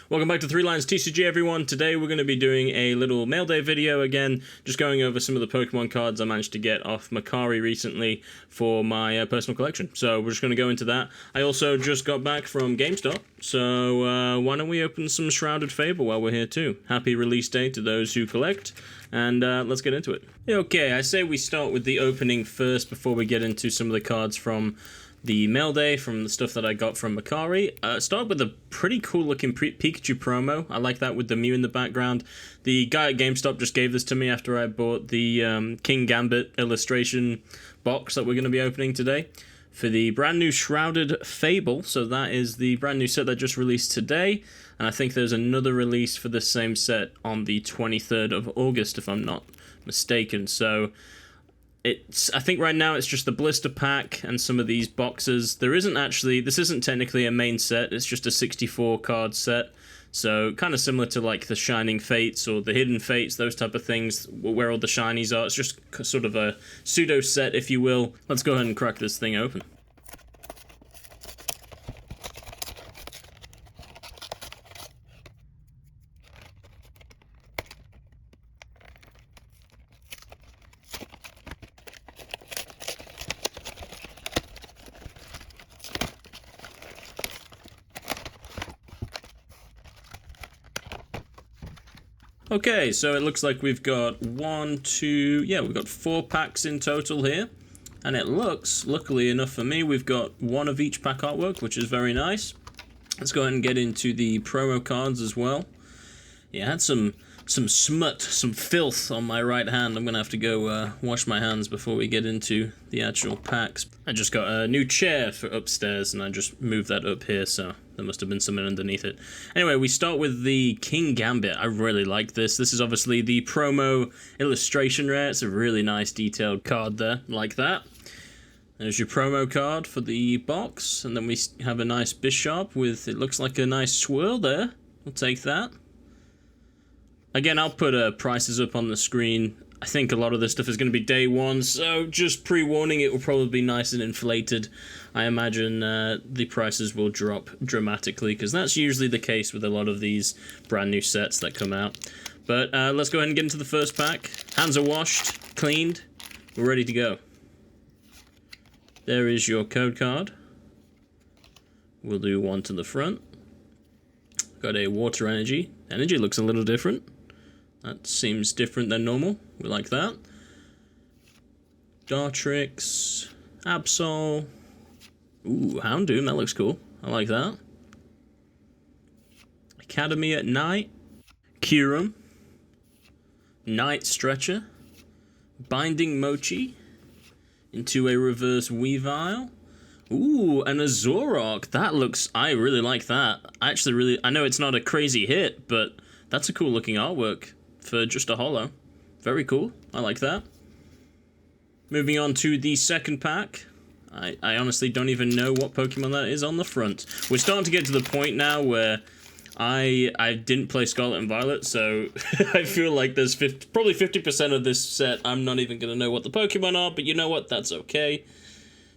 Welcome back to 3 Lines TCG, everyone. Today we're going to be doing a little mail day video again, just going over some of the Pokemon cards I managed to get off Mercari recently for my personal collection. So we're just going to go into that. I also just got back from GameStop, so why don't we open some Shrouded Fable while we're here too. Happy release day to those who collect, and let's get into it. Okay, I say we start with the opening first before we get into some of the cards from the mail day, from the stuff that I got from Mercari. Start with a pretty cool looking Pikachu promo. I like that with the Mew in the background. The guy at GameStop just gave this to me after I bought the Kingambit Illustration box that we're going to be opening today for the brand new Shrouded Fable. So that is the brand new set that just released today, and I think there's another release for the same set on the 23rd of August if I'm not mistaken. So I think right now it's just the blister pack and some of these boxes. This isn't technically a main set, it's just a 64 card set. So kind of similar to like the Shining Fates or the Hidden Fates, those type of things, where all the shinies are. It's just sort of a pseudo set, if you will. Let's go ahead and crack this thing open. Okay, so it looks like we've got we've got 4 packs in total here. And it looks, luckily enough for me, we've got 1 of each pack artwork, which is very nice. Let's go ahead and get into the promo cards as well. Yeah, I had some smut, some filth on my right hand. I'm going to have to go wash my hands before we get into the actual packs. I just got a new chair for upstairs, and I just moved that up here, so there must have been something underneath it. Anyway, we start with the Kingambit. I really like this. This is obviously the promo illustration rare. It's a really nice detailed card there, like that. There's your promo card for the box, and then we have a nice Bishop with, it looks like a nice swirl there. We'll take that. Again, I'll put prices up on the screen. I think a lot of this stuff is going to be day one, so just pre-warning, it will probably be nice and inflated. I imagine the prices will drop dramatically, because that's usually the case with a lot of these brand new sets that come out. But let's go ahead and get into the first pack. Hands are washed, cleaned, we're ready to go. There is your code card. We'll do one to the front. Got a Water Energy. Energy looks a little different. That seems different than normal. We like that. Dartrix, Absol. Ooh, Houndoom, that looks cool. I like that. Academy at Night. Kyurem. Night Stretcher. Binding Mochi. Into a reverse Weavile. Ooh, and a Zoroark. That looks, I really like that. I know it's not a crazy hit, but that's a cool looking artwork for just a holo. Very cool. I like that. Moving on to the second pack. I honestly don't even know what Pokemon that is on the front. We're starting to get to the point now where I didn't play Scarlet and Violet, so I feel like there's probably 50% of this set I'm not even going to know what the Pokemon are, but you know what? That's okay.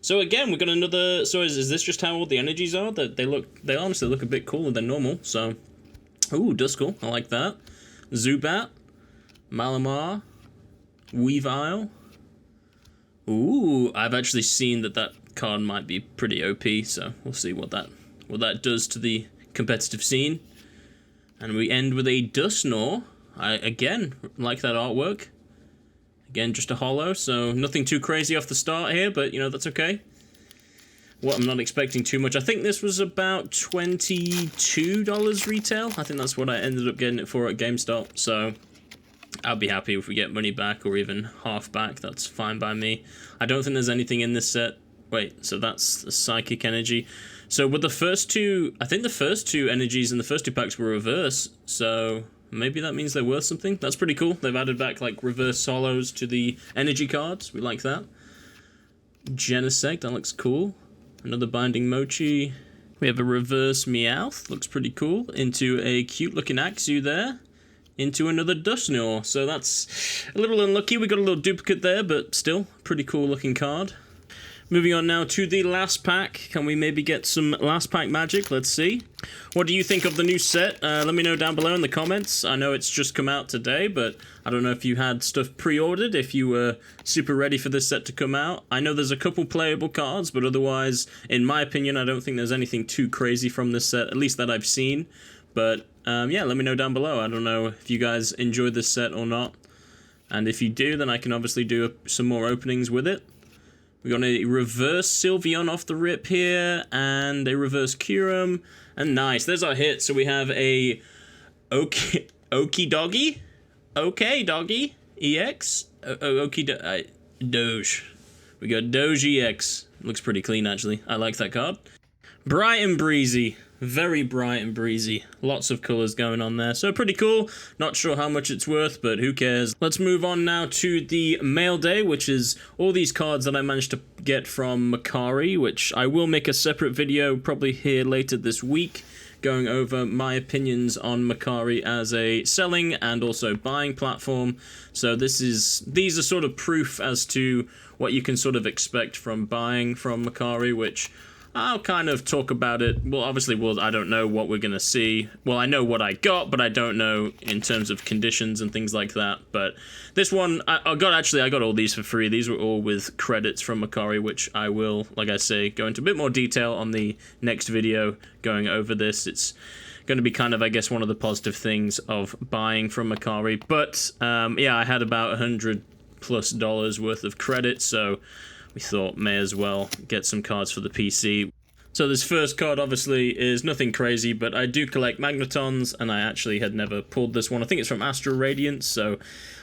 So again, we got another. So is this just how all the energies are? That they honestly look a bit cooler than normal. So, ooh, Duskull, I like that. Zubat, Malamar, Weavile. Ooh, I've actually seen that card might be pretty OP. So we'll see what that does to the competitive scene. And we end with a Dusknoir. I again like that artwork. Again, just a holo, so nothing too crazy off the start here, but, you know, that's okay. I'm not expecting too much. I think this was about $22 retail. I think that's what I ended up getting it for at GameStop, so I'll be happy if we get money back or even half back. That's fine by me. I don't think there's anything in this set. Wait, so that's the Psychic Energy. So with the first two, I think the first 2 energies in the first 2 packs were reverse, so maybe that means they're worth something. That's pretty cool. They've added back like reverse solos to the energy cards. We like that. Genesect, that looks cool. Another Binding Mochi. We have a reverse Meowth, looks pretty cool. Into a cute looking Axew there. Into another Dusknoir. So that's a little unlucky. We got a little duplicate there, but still, pretty cool looking card. Moving on now to the last pack. Can we maybe get some last pack magic? Let's see. What do you think of the new set? Let me know down below in the comments. I know it's just come out today, but I don't know if you had stuff pre-ordered, if you were super ready for this set to come out. I know there's a couple playable cards, but otherwise, in my opinion, I don't think there's anything too crazy from this set, at least that I've seen. But yeah, let me know down below. I don't know if you guys enjoyed this set or not. And if you do, then I can obviously do some more openings with it. We got a reverse Sylveon off the rip here, and a reverse Kyurem, and nice, there's our hit. So we have a Okie Doggy, Okay Doggy, EX, Doge. We got Doge EX, looks pretty clean actually, I like that card. Bright and breezy. Very bright and breezy. Lots of colours going on there. So pretty cool. Not sure how much it's worth, but who cares. Let's move on now to the mail day, which is all these cards that I managed to get from Mercari, which I will make a separate video probably here later this week, going over my opinions on Mercari as a selling and also buying platform. So these are sort of proof as to what you can sort of expect from buying from Mercari, which I'll kind of talk about it. Well, obviously, I don't know what we're going to see. Well, I know what I got, but I don't know in terms of conditions and things like that. But this one, I got all these for free. These were all with credits from Mercari, which I will, like I say, go into a bit more detail on the next video going over this. It's going to be kind of, I guess, one of the positive things of buying from Mercari. But, yeah, I had about $100+ worth of credit, so we thought may as well get some cards for the PC. So this first card obviously is nothing crazy, but I do collect Magnetons, and I actually had never pulled this one. I think it's from Astral Radiance, so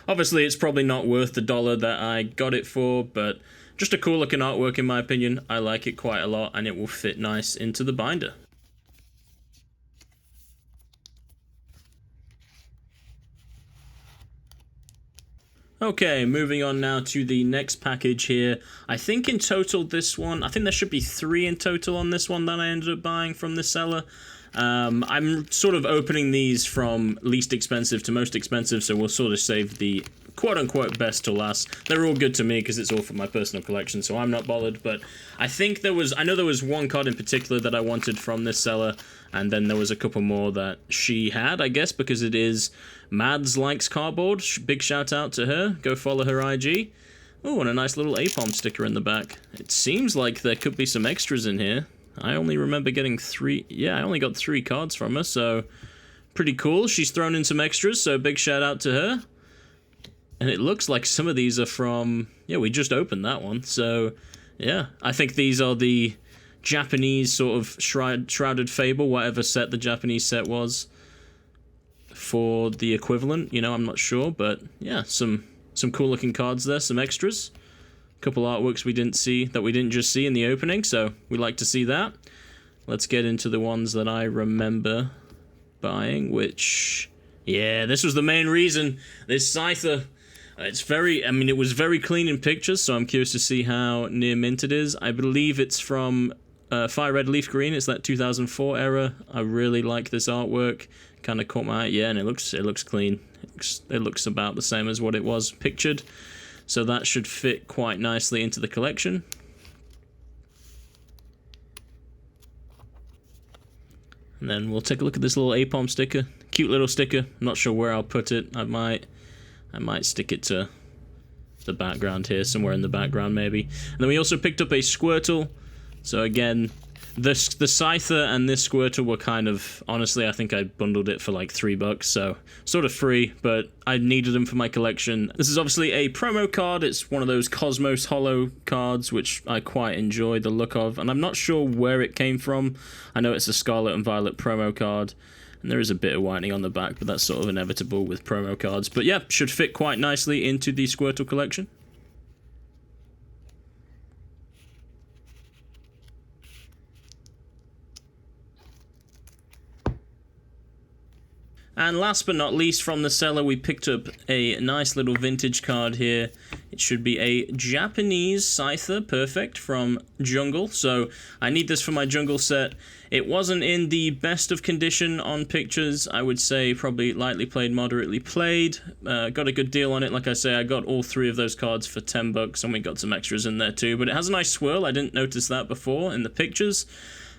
obviously it's probably not worth the $1 that I got it for, but just a cool looking artwork in my opinion. I like it quite a lot, and it will fit nice into the binder. Okay, moving on now to the next package here. I think in total this one, I think there should be 3 in total on this one that I ended up buying from the seller. I'm sort of opening these from least expensive to most expensive, so we'll sort of save the quote-unquote best to last. They're all good to me because it's all for my personal collection, so I'm not bothered, but I know there was one card in particular that I wanted from this seller, and then there was a couple more that she had, I guess, because it is Mads Likes Cardboard. Big shout out to her. Go follow her IG. Oh, and a nice little Apom sticker in the back. It seems like there could be some extras in here. I only remember getting 3. Yeah, I only got 3 cards from her, so pretty cool. She's thrown in some extras, so big shout out to her. And it looks like some of these are from... Yeah, we just opened that one, so yeah. I think these are the Japanese sort of Shrouded Fable, whatever set the Japanese set was for the equivalent, you know, I'm not sure, but yeah, some cool looking cards there, some extras. A couple artworks we didn't just see in the opening, so we like to see that. Let's get into the ones that I remember buying, which... Yeah, this was the main reason. This Scyther, it was very clean in pictures, so I'm curious to see how near mint it is. I believe it's from Fire Red Leaf Green. It's that 2004 era. I really like this artwork. Kind of caught my eye. Yeah, and it looks clean. It looks about the same as what it was pictured. So that should fit quite nicely into the collection. And then we'll take a look at this little Apom sticker. Cute little sticker. I'm not sure where I'll put it. I might stick it to the background here, somewhere in the background maybe. And then we also picked up a Squirtle. So again, the Scyther and this Squirtle were kind of, honestly, I think I bundled it for like $3, so sort of free, but I needed them for my collection. This is obviously a promo card. It's one of those Cosmos Holo cards, which I quite enjoy the look of, and I'm not sure where it came from. I know it's a Scarlet and Violet promo card, and there is a bit of whitening on the back, but that's sort of inevitable with promo cards. But yeah, should fit quite nicely into the Squirtle collection. And last but not least, from the seller, we picked up a nice little vintage card here. It should be a Japanese Scyther, perfect, from Jungle. So I need this for my Jungle set. It wasn't in the best of condition on pictures. I would say probably lightly played, moderately played. Got a good deal on it. Like I say, I got all 3 of those cards for 10 bucks, and we got some extras in there too. But it has a nice swirl. I didn't notice that before in the pictures.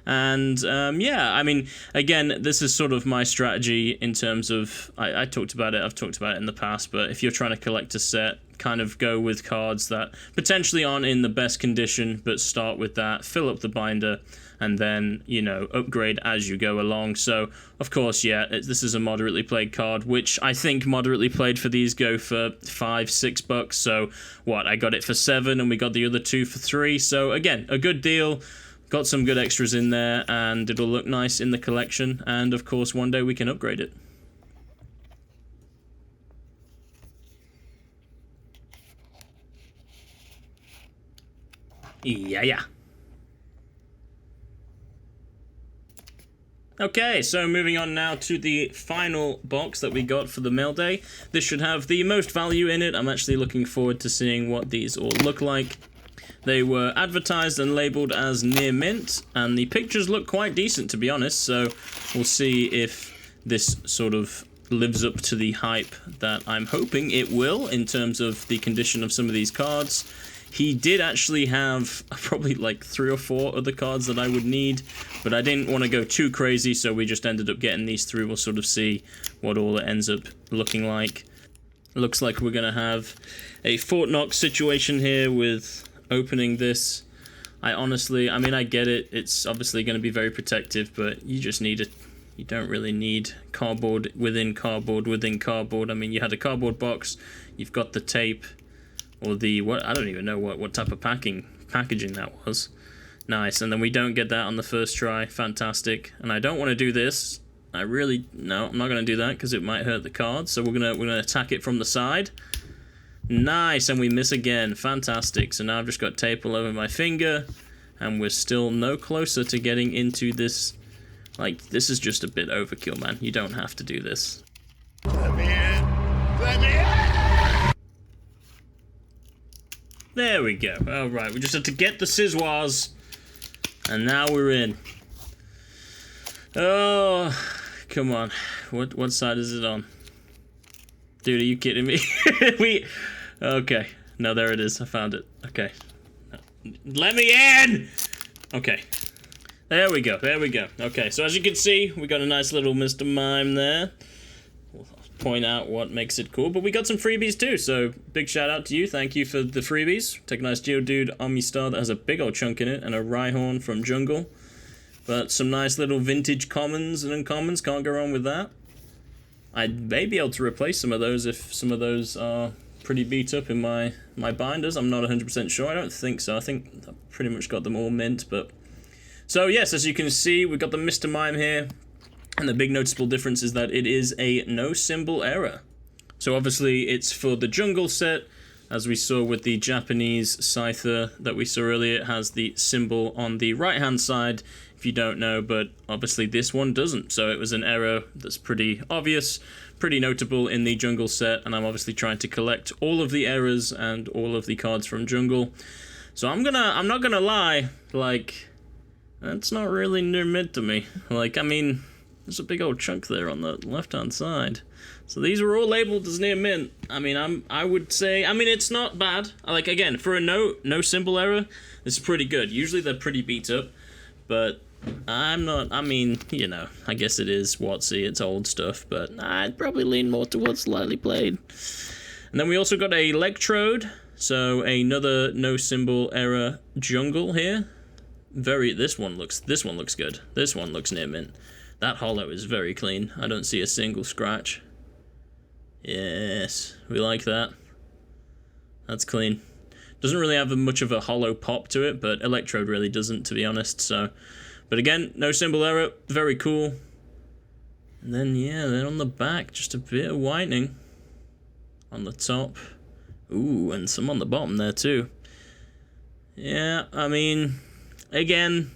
And yeah, I mean, again, this is sort of my strategy in terms of, I talked about it, I've talked about it in the past, but if you're trying to collect a set, kind of go with cards that potentially aren't in the best condition, but start with that, fill up the binder, and then, you know, upgrade as you go along. So, of course, yeah, this is a moderately played card, which I think moderately played for these go for $5, $6. So, what, I got it for 7, and we got the other 2 for 3. So, again, a good deal. Got some good extras in there, and it'll look nice in the collection, and of course one day we can upgrade it. Yeah. Okay, so moving on now to the final box that we got for the mail day. This should have the most value in it. I'm actually looking forward to seeing what these all look like. They were advertised and labeled as near mint, and the pictures look quite decent, to be honest, so we'll see if this sort of lives up to the hype that I'm hoping it will in terms of the condition of some of these cards. He did actually have probably like 3 or 4 other cards that I would need, but I didn't want to go too crazy, so we just ended up getting these 3. We'll sort of see what all it ends up looking like. Looks like we're going to have a Fort Knox situation here with opening this. I mean, I get it. It's obviously going to be very protective, but you just need it. You don't really need cardboard within cardboard within cardboard. I mean, you had a cardboard box. You've got the tape, or the what? I don't even know what type of packaging that was. Nice. And then we don't get that on the first try. Fantastic. And I don't want to do this. No, I'm not going to do that because it might hurt the card. So we're gonna attack it from the side. Nice, and we miss again. Fantastic. So now I've just got tape all over my finger, and we're still no closer to getting into this. Like, this is just a bit overkill, man. You don't have to do this. Let me in! Let me in! There we go. Alright, we just had to get the scissors, and now we're in. Oh, come on. What side is it on? Dude, are you kidding me? Okay. No, there it is. I found it. Okay. Let me in! Okay. There we go. Okay, so as you can see, we got a nice little Mr. Mime there. We'll point out what makes it cool, but we got some freebies too, so big shout out to you. Thank you for the freebies. Take a nice Geodude Omnistar that has a big old chunk in it, and a Rhyhorn from Jungle. But some nice little vintage commons and uncommons, can't go wrong with that. I may be able to replace some of those if some of those are pretty beat up in my binders. I'm not 100% sure. I don't think so. I think I've pretty much got them all mint. But so yes, as you can see, we've got the Mr. Mime here, and the big noticeable difference is that it is a no symbol error. So obviously it's for the Jungle set, as we saw with the Japanese Scyther that we saw earlier. It has the symbol on the right hand side, if you don't know, but obviously this one doesn't. So it was an error that's pretty obvious, pretty notable in the Jungle set, and I'm obviously trying to collect all of the errors and all of the cards from Jungle. So I'm not gonna lie, like, that's not really near mint to me. Like, I mean, there's a big old chunk there on the left hand side. So these were all labeled as near mint. I mean, I would say, I mean, it's not bad. Like, again, for a no symbol error, it's pretty good. Usually they're pretty beat up, but I'm not, I mean, you know, I guess it is WotC, it's old stuff, but I'd probably lean more towards lightly played. And then we also got a Electrode, so another no symbol error Jungle here. This one looks good. This one looks near mint. That holo is very clean. I don't see a single scratch. Yes, we like that. That's clean. Doesn't really have much of a hollow pop to it, but Electrode really doesn't, to be honest, so. But again, no symbol error, very cool. And then, yeah, then on the back, just a bit of whitening on the top. Ooh, and some on the bottom there too. Yeah, I mean, again,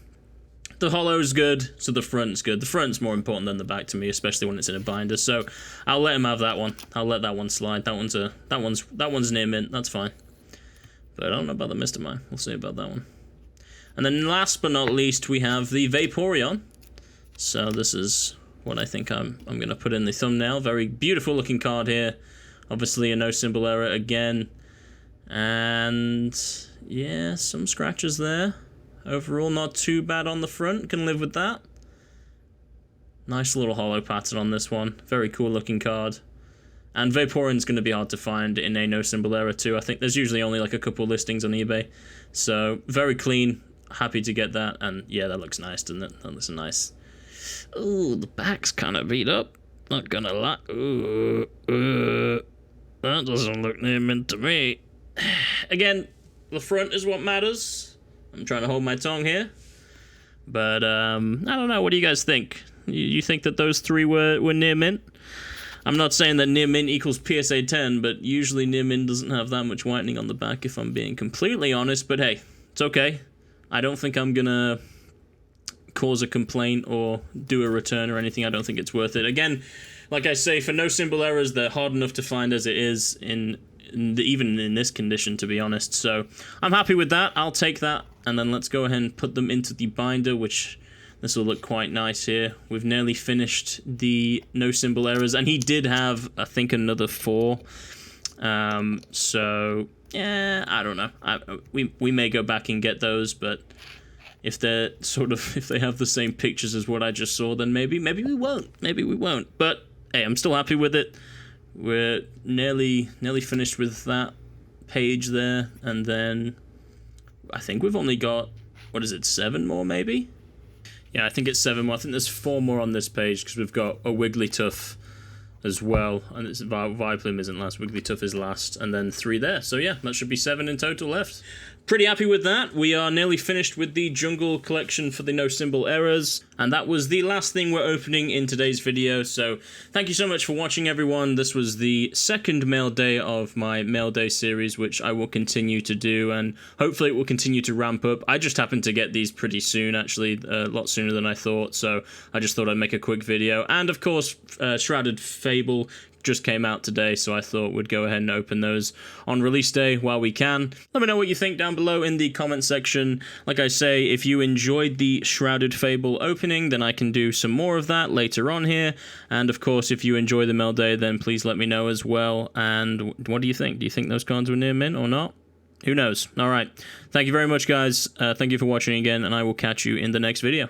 the hollow's good, so the front's good. The front's more important than the back to me, especially when it's in a binder. So I'll let him have that one. I'll let that one slide. That one's near mint. That's fine. But I don't know about the Mr. Mime. We'll see about that one. And then last but not least, we have the Vaporeon. So this is what I think I'm gonna put in the thumbnail. Very beautiful looking card here. Obviously a no symbol error again. And yeah, some scratches there. Overall, not too bad on the front. Can live with that. Nice little hollow pattern on this one. Very cool looking card. And Vaporeon's going to be hard to find in a no symbol error too. I think there's usually only like a couple listings on eBay. So very clean. Happy to get that. And yeah, that looks nice, doesn't it? That looks nice. Ooh, the back's kind of beat up. Not gonna lie. Ooh, that doesn't look near mint to me. Again, the front is what matters. I'm trying to hold my tongue here. But, I don't know. What do you guys think? You think that those three were near mint? I'm not saying that near mint equals PSA 10, but usually near mint doesn't have that much whitening on the back, if I'm being completely honest. But hey, it's okay. I don't think I'm gonna cause a complaint or do a return or anything. I don't think it's worth it. Again, like I say, for no symbol errors, they're hard enough to find as it is even in this condition, to be honest. So I'm happy with that. I'll take that. And then let's go ahead and put them into the binder, which this will look quite nice here. We've nearly finished the no symbol errors, and he did have, I think, another 4. So yeah, I don't know. We may go back and get those, but if they're if they have the same pictures as what I just saw, then maybe we won't. Maybe we won't. But hey, I'm still happy with it. We're nearly finished with that page there, and then I think we've only got, what is it, 7 more maybe? Yeah, I think it's 7 more. I think there's 4 more on this page because we've got a Wigglytuff as well, and it's Vileplume isn't last, Wigglytuff is last, and then 3 there. So yeah, that should be 7 in total left. Pretty happy with that. We are nearly finished with the Jungle collection for the no symbol errors, and that was the last thing we're opening in today's video. So thank you so much for watching, everyone. This was the second mail day of my mail day series, which I will continue to do, and hopefully it will continue to ramp up. I just happened to get these pretty soon, actually, a lot sooner than I thought, so I just thought I'd make a quick video. And of course, Shrouded Fable just came out today, so I thought we'd go ahead and open those on release day while we can. Let me know what you think down below in the comment section. Like I say, if you enjoyed the Shrouded Fable opening, then I can do some more of that later on here. And of course, if you enjoy the mail day, then please let me know as well. And what do you think? Do you think those cards were near mint or not? Who knows? Alright, thank you very much, guys. Thank you for watching again, and I will catch you in the next video.